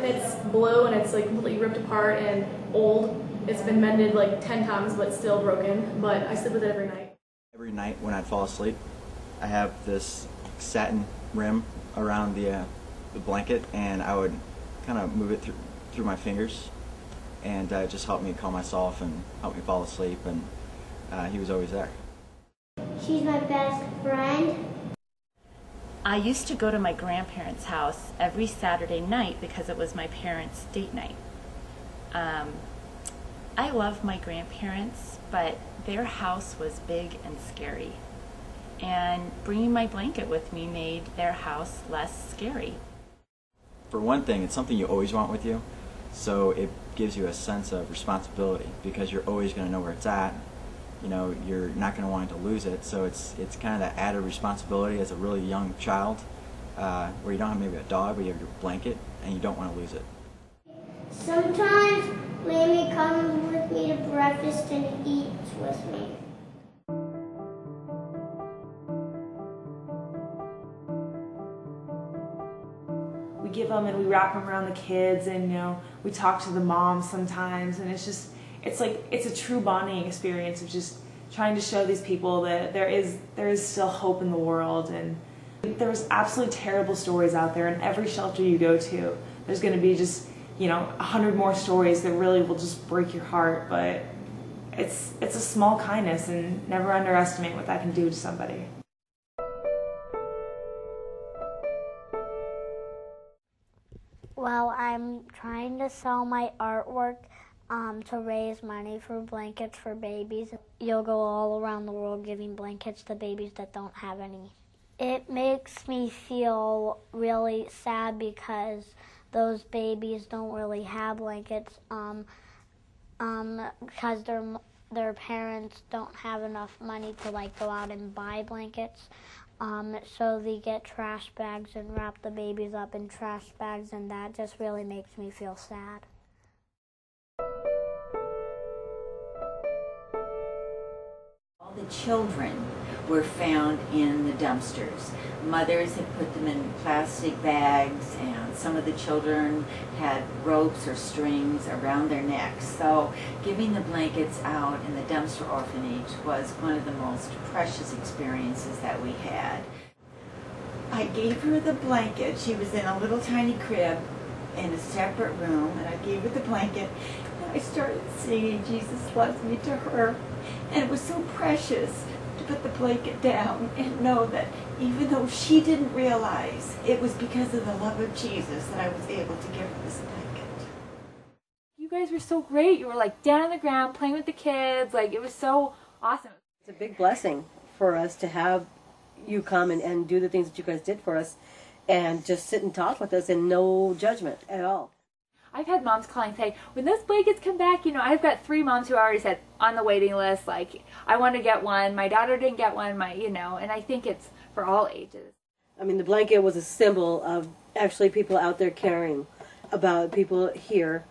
it's blue and it's like completely ripped apart and old. It's been mended like 10 times but still broken, but I sleep with it every night. Every night when I'd fall asleep, I have this satin rim around the blanket, and I would kind of move it through my fingers, and it just helped me calm myself and help me fall asleep, and he was always there. She's my best friend. I used to go to my grandparents' house every Saturday night because it was my parents' date night. I love my grandparents, but their house was big and scary. And bringing my blanket with me made their house less scary. For one thing, it's something you always want with you, so it gives you a sense of responsibility because you're always going to know where it's at. You know, you're not going to want to lose it, so it's kind of that added responsibility as a really young child, where you don't have maybe a dog, but you have your blanket, and you don't want to lose it. Sometimes Lammy comes with me to breakfast and eats with me. We give them and we wrap them around the kids, and we talk to the moms sometimes, and it's a true bonding experience of just trying to show these people that there is still hope in the world. And there's absolutely terrible stories out there, and every shelter you go to, there's going to be just 100 more stories that really will just break your heart. But it's a small kindness, and never underestimate what that can do to somebody. Well, I'm trying to sell my artwork to raise money for blankets for babies. You'll go all around the world giving blankets to babies that don't have any. It makes me feel really sad because those babies don't really have blankets because their parents don't have enough money to go out and buy blankets. So they get trash bags and wrap the babies up in trash bags, and that just really makes me feel sad. All the children were found in the dumpsters. Mothers had put them in plastic bags, and some of the children had ropes or strings around their necks. So giving the blankets out in the dumpster orphanage was one of the most precious experiences that we had. I gave her the blanket. She was in a little tiny crib in a separate room, and I gave her the blanket, and I started singing "Jesus Loves Me" to her. And it was so precious to put the blanket down and know that even though she didn't realize, it was because of the love of Jesus that I was able to give her this blanket. You guys were so great. You were down on the ground playing with the kids. It was so awesome. It's a big blessing for us to have you come and do the things that you guys did for us, and just sit and talk with us and no judgment at all. I've had moms call and say, when those blankets come back, I've got 3 moms who already said on the waiting list, I want to get one, my daughter didn't get one, and I think it's for all ages. I mean, the blanket was a symbol of actually people out there caring about people here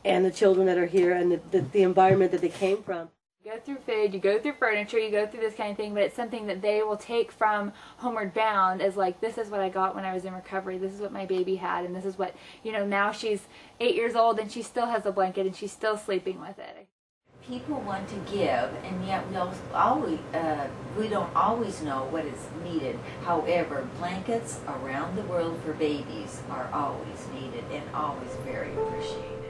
and the children that are here and the environment that they came from. You go through food, you go through furniture, you go through this kind of thing, but it's something that they will take from Homeward Bound as this is what I got when I was in recovery, this is what my baby had, and this is what, now she's 8 years old and she still has a blanket and she's still sleeping with it. People want to give, and yet we don't always know what is needed. However, blankets around the world for babies are always needed and always very appreciated.